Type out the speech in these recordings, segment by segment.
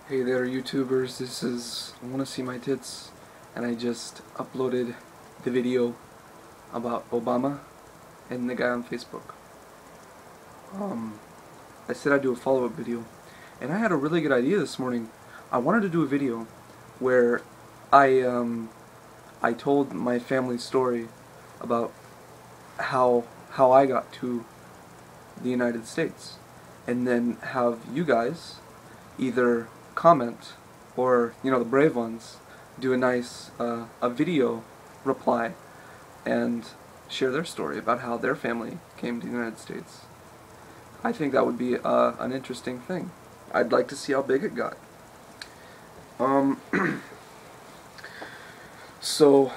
Hey there, YouTubers. This is I Want to See My Tits, and I just uploaded the video about Obama and the guy on Facebook. I said I'd do a follow-up video, and I had a really good idea this morning. I wanted to do a video where I told my family story about how I got to the United States, and then have you guys either comment or, the brave ones, do a nice a video reply and share their story about how their family came to the United States. I think that would be an interesting thing. I'd like to see how big it got. So,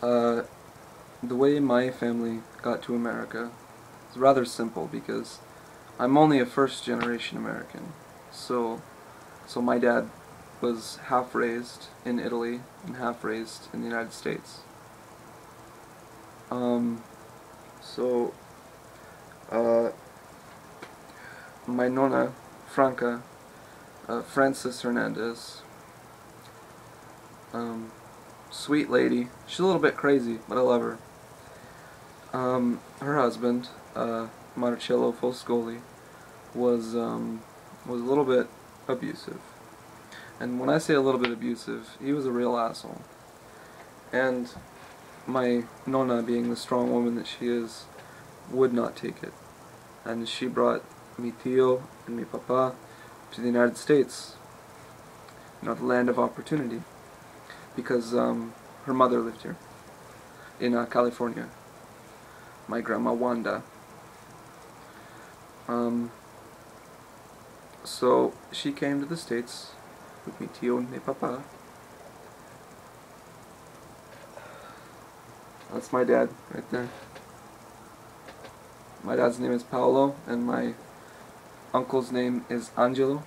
the way my family got to America is rather simple because I'm only a first-generation American. So my dad was half raised in Italy and half raised in the United States. My nonna, Franca, Frances Hernandez, sweet lady. She's a little bit crazy, but I love her. Her husband, Marcello Foscoli, was a little bit abusive. And when I say a little bit abusive, he was a real asshole. And my nonna, being the strong woman that she is, would not take it. And she brought mi tío and mi papá to the United States, the land of opportunity, because her mother lived here in California, my grandma Wanda. So she came to the States with mi tío and mi papá. That's my dad right there. My dad's name is Paolo, and my uncle's name is Angelo.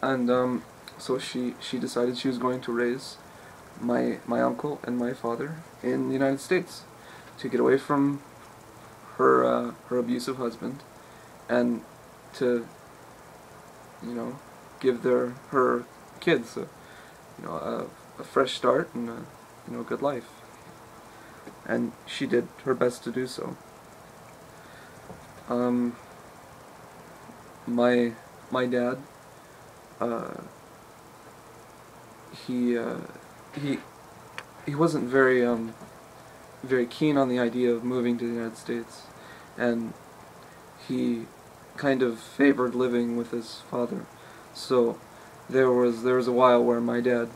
And so she decided she was going to raise my uncle and my father in the United States to get away from her abusive husband, and to give her kids a fresh start and a good life. And she did her best to do so. My dad, he wasn't very keen on the idea of moving to the United States, and he kind of favored living with his father. So there was a while where my dad,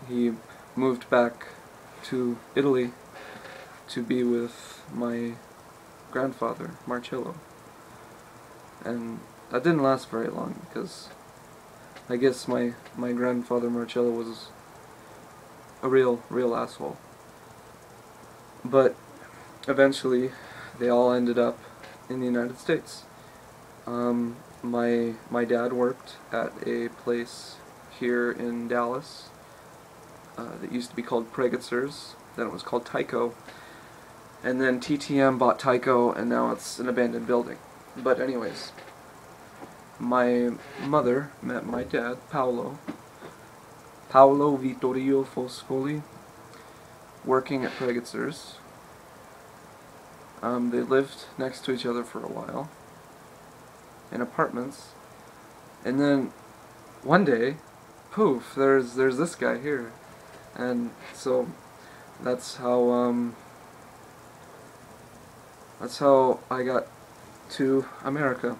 he moved back to Italy to be with my grandfather, Marcello. And that didn't last very long, because I guess my grandfather Marcello was a real asshole. But eventually they all ended up in the United States. My dad worked at a place here in Dallas that used to be called Pregetzers, then it was called Tyco, and then TTM bought Tyco, and now it's an abandoned building. But anyways, my mother met my dad, Paolo Vittorio Foscoli, working at Pregetzers. They lived next to each other for a while in apartments, and then one day, poof, there's this guy here. And so that's how I got to America.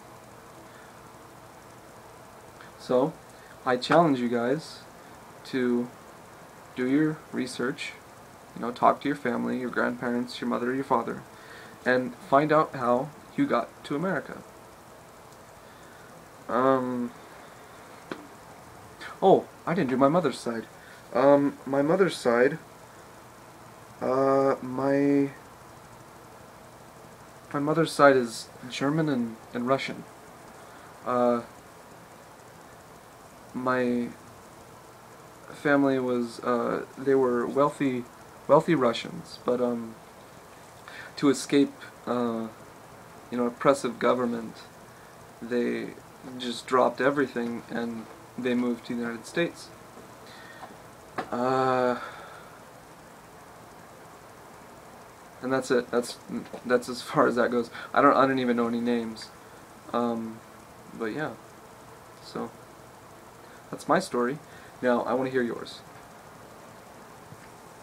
So I challenge you guys to do your research, talk to your family, your grandparents, your mother, your father, and find out how you got to America. Oh, I didn't do my mother's side. My mother's side, my mother's side is German and Russian. My family was, they were wealthy Russians, but to escape, oppressive government, they just dropped everything and they moved to the United States. And that's it. That's as far as that goes. I don't even know any names. But yeah. So that's my story. Now I want to hear yours.